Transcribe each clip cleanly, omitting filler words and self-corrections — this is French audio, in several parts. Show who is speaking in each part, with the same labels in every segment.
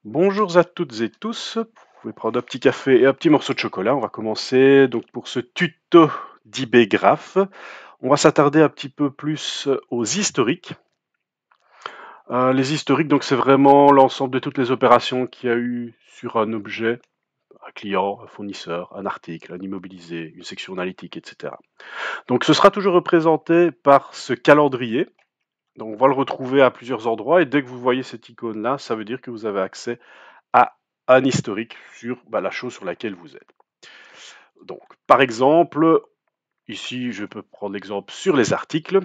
Speaker 1: Bonjour à toutes et tous, vous pouvez prendre un petit café et un petit morceau de chocolat. On va commencer donc pour ce tuto d'IB Graph. On va s'attarder un petit peu plus aux historiques. Les historiques, donc c'est vraiment l'ensemble de toutes les opérations qu'il y a eu sur un objet, un client, un fournisseur, un article, un immobilisé, une section analytique, etc. Donc ce sera toujours représenté par ce calendrier. Donc on va le retrouver à plusieurs endroits et dès que vous voyez cette icône-là, ça veut dire que vous avez accès à un historique sur la chose sur laquelle vous êtes. Donc, par exemple, ici, je peux prendre l'exemple sur les articles.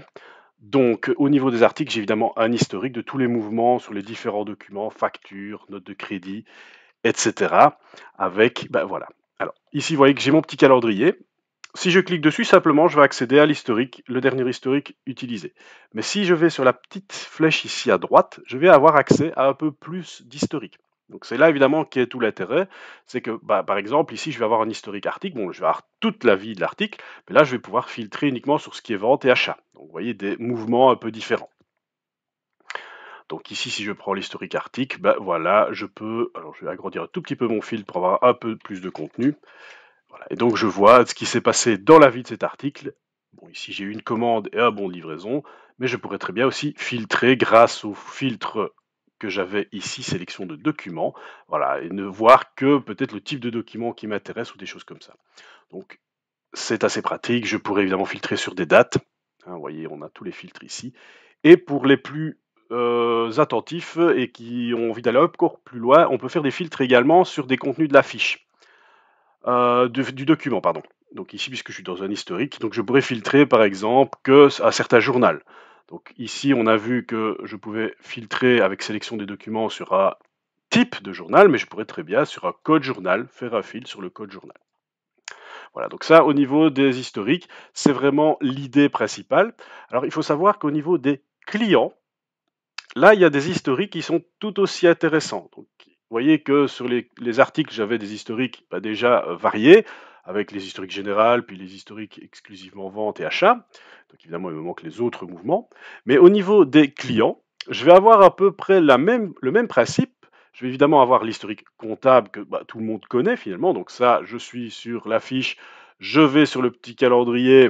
Speaker 1: Donc, au niveau des articles, j'ai évidemment un historique de tous les mouvements sur les différents documents, factures, notes de crédit, etc. Avec, voilà. Alors, ici, vous voyez que j'ai mon petit calendrier. Si je clique dessus, simplement, je vais accéder à l'historique, le dernier historique utilisé. Mais si je vais sur la petite flèche ici à droite, je vais avoir accès à un peu plus d'historique. Donc c'est là évidemment qui est tout l'intérêt, c'est que par exemple ici je vais avoir un historique article, bon je vais avoir toute la vie de l'article, mais là je vais pouvoir filtrer uniquement sur ce qui est vente et achat. Donc vous voyez des mouvements un peu différents. Donc ici si je prends l'historique article, voilà, je peux, alors je vais agrandir un tout petit peu mon filtre pour avoir un peu plus de contenu. Voilà. Et donc je vois ce qui s'est passé dans la vie de cet article. Bon, ici j'ai eu une commande et un bon de livraison, mais je pourrais très bien aussi filtrer grâce au filtre que j'avais ici, sélection de documents, voilà, et ne voir que peut-être le type de document qui m'intéresse ou des choses comme ça. Donc c'est assez pratique, je pourrais évidemment filtrer sur des dates, hein, vous voyez, on a tous les filtres ici, et pour les plus attentifs et qui ont envie d'aller encore plus loin, on peut faire des filtres également sur des contenus de la fiche. Du document, pardon. Donc ici, puisque je suis dans un historique, donc je pourrais filtrer par exemple que un certain journal. Donc ici, on a vu que je pouvais filtrer avec sélection des documents sur un type de journal, mais je pourrais très bien sur un code journal faire un filtre sur le code journal. Voilà, donc ça au niveau des historiques, c'est vraiment l'idée principale. Alors il faut savoir qu'au niveau des clients, là il y a des historiques qui sont tout aussi intéressants. Donc, vous voyez que sur les articles, j'avais des historiques déjà variés, avec les historiques générales, puis les historiques exclusivement vente et achat. Donc évidemment, il me manque les autres mouvements. Mais au niveau des clients, je vais avoir à peu près le même principe. Je vais évidemment avoir l'historique comptable que tout le monde connaît finalement. Donc ça, je suis sur la fiche, je vais sur le petit calendrier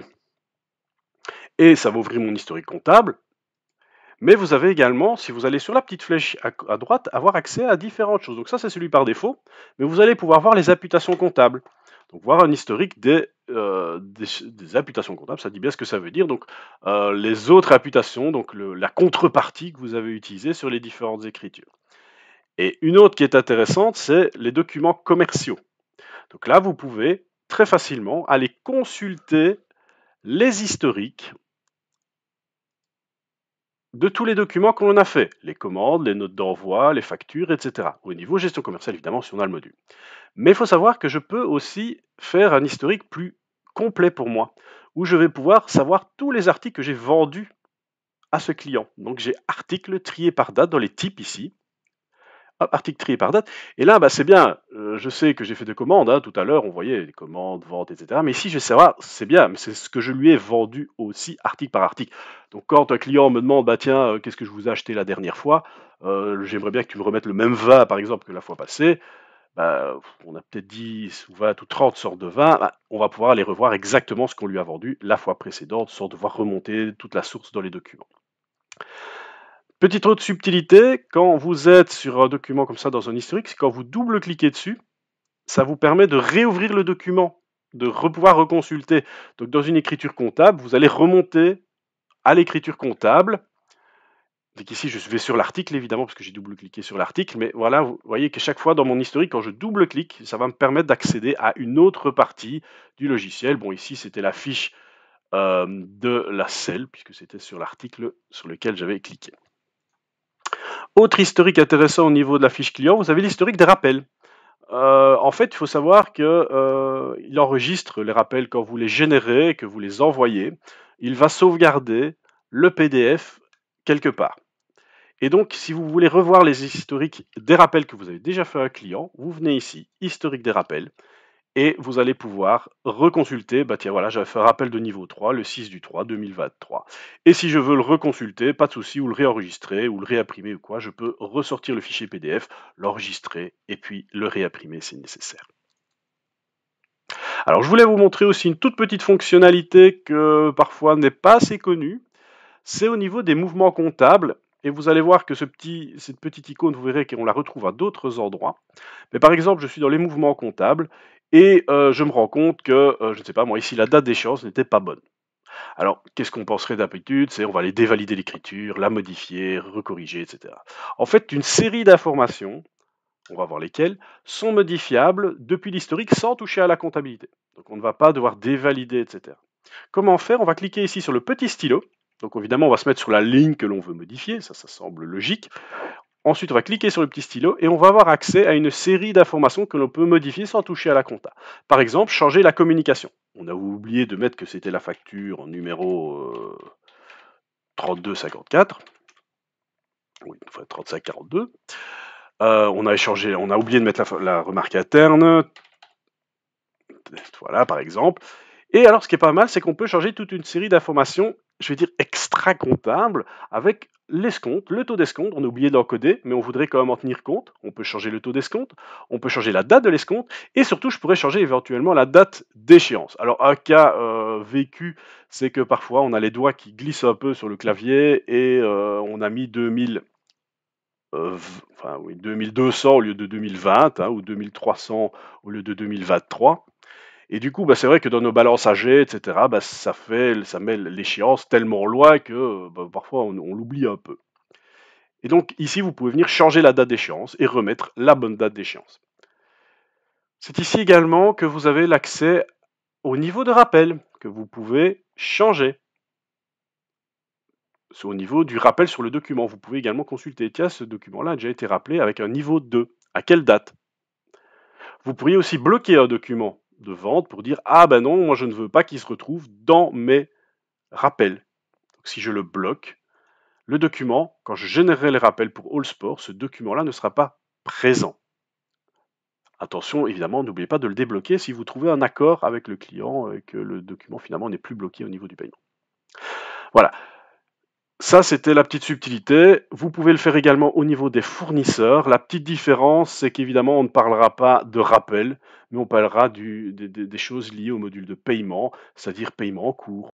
Speaker 1: et ça va ouvrir mon historique comptable. Mais vous avez également, si vous allez sur la petite flèche à droite, avoir accès à différentes choses. Donc ça, c'est celui par défaut, mais vous allez pouvoir voir les imputations comptables. Donc voir un historique des imputations comptables, ça dit bien ce que ça veut dire. Donc les autres imputations, donc la contrepartie que vous avez utilisée sur les différentes écritures. Et une autre qui est intéressante, c'est les documents commerciaux. Donc là, vous pouvez très facilement aller consulter les historiques de tous les documents que l'on a fait, les commandes, les notes d'envoi, les factures, etc. Au niveau gestion commerciale, évidemment, si on a le module. Mais il faut savoir que je peux aussi faire un historique plus complet pour moi, où je vais pouvoir savoir tous les articles que j'ai vendus à ce client. Donc j'ai articles triés par date dans les types ici. Hop, article trié par date. Et là, c'est bien. Je sais que j'ai fait des commandes. Hein, tout à l'heure, on voyait les commandes, ventes, etc. Mais ici, je vais savoir, c'est bien, mais c'est ce que je lui ai vendu aussi, article par article. Donc, quand un client me demande, tiens, qu'est-ce que je vous ai acheté la dernière fois, j'aimerais bien que tu me remettes le même vin, par exemple, que la fois passée. On a peut-être 10 ou 20 ou 30 sortes de vins. On va pouvoir aller revoir exactement ce qu'on lui a vendu la fois précédente, sans devoir remonter toute la source dans les documents. Petite autre subtilité, quand vous êtes sur un document comme ça dans un historique, c'est quand vous double-cliquez dessus, ça vous permet de réouvrir le document, de pouvoir reconsulter. Donc dans une écriture comptable, vous allez remonter à l'écriture comptable. Donc ici, je vais sur l'article, évidemment, parce que j'ai double-cliqué sur l'article, mais voilà, vous voyez que chaque fois dans mon historique, quand je double-clique, ça va me permettre d'accéder à une autre partie du logiciel. Bon, ici, c'était la fiche de la selle, puisque c'était sur l'article sur lequel j'avais cliqué. Autre historique intéressant au niveau de la fiche client, vous avez l'historique des rappels. En fait, il faut savoir qu'il enregistre les rappels quand vous les générez, que vous les envoyez. Il va sauvegarder le PDF quelque part. Et donc, si vous voulez revoir les historiques des rappels que vous avez déjà fait à un client, vous venez ici, historique des rappels, et vous allez pouvoir reconsulter, bah tiens voilà, j'avais fait un rappel de niveau 3, le 6 du 3 2023. Et si je veux le reconsulter, pas de souci, ou le réenregistrer, ou le réimprimer ou quoi, je peux ressortir le fichier PDF, l'enregistrer, et puis le réimprimer si nécessaire. Alors je voulais vous montrer aussi une toute petite fonctionnalité que parfois n'est pas assez connue, c'est au niveau des mouvements comptables, et vous allez voir que cette petite icône, vous verrez qu'on la retrouve à d'autres endroits. Mais par exemple, je suis dans les mouvements comptables, et je me rends compte que, je ne sais pas moi, ici la date d'échéance n'était pas bonne. Alors, qu'est-ce qu'on penserait d'habitude? C'est on va aller dévalider l'écriture, la modifier, recorriger, etc. En fait, une série d'informations, on va voir lesquelles, sont modifiables depuis l'historique sans toucher à la comptabilité. Donc on ne va pas devoir dévalider, etc. Comment faire? On va cliquer ici sur le petit stylo. Donc évidemment, on va se mettre sur la ligne que l'on veut modifier, ça semble logique. Ensuite, on va cliquer sur le petit stylo et on va avoir accès à une série d'informations que l'on peut modifier sans toucher à la compta. Par exemple, changer la communication. On a oublié de mettre que c'était la facture numéro 3254. Oui, enfin 3542. On a oublié de mettre la remarque interne. Voilà, par exemple. Et alors, ce qui est pas mal, c'est qu'on peut changer toute une série d'informations, je vais dire extra-comptables, avec l'escompte, le taux d'escompte. On a oublié de l'encoder, mais on voudrait quand même en tenir compte. On peut changer le taux d'escompte, on peut changer la date de l'escompte, et surtout, je pourrais changer éventuellement la date d'échéance. Alors, un cas vécu, c'est que parfois, on a les doigts qui glissent un peu sur le clavier, et on a mis 2200 au lieu de 2020, hein, ou 2300 au lieu de 2023. Et du coup, bah, c'est vrai que dans nos balances âgées, etc., bah, ça met l'échéance tellement loin que bah, parfois on l'oublie un peu. Et donc ici, vous pouvez venir changer la date d'échéance et remettre la bonne date d'échéance. C'est ici également que vous avez l'accès au niveau de rappel que vous pouvez changer. Au niveau du rappel sur le document, vous pouvez également consulter, tiens, ce document-là a déjà été rappelé avec un niveau 2. À quelle date? Vous pourriez aussi bloquer un document de vente pour dire, ah ben non, moi je ne veux pas qu'il se retrouve dans mes rappels. Donc, si je le bloque, le document, quand je générerai les rappels pour Allsport, ce document-là ne sera pas présent. Attention, évidemment, n'oubliez pas de le débloquer si vous trouvez un accord avec le client et que le document finalement n'est plus bloqué au niveau du paiement. Voilà. Ça, c'était la petite subtilité. Vous pouvez le faire également au niveau des fournisseurs. La petite différence, c'est qu'évidemment, on ne parlera pas de rappel, mais on parlera des choses liées au module de paiement, c'est-à-dire paiement en cours,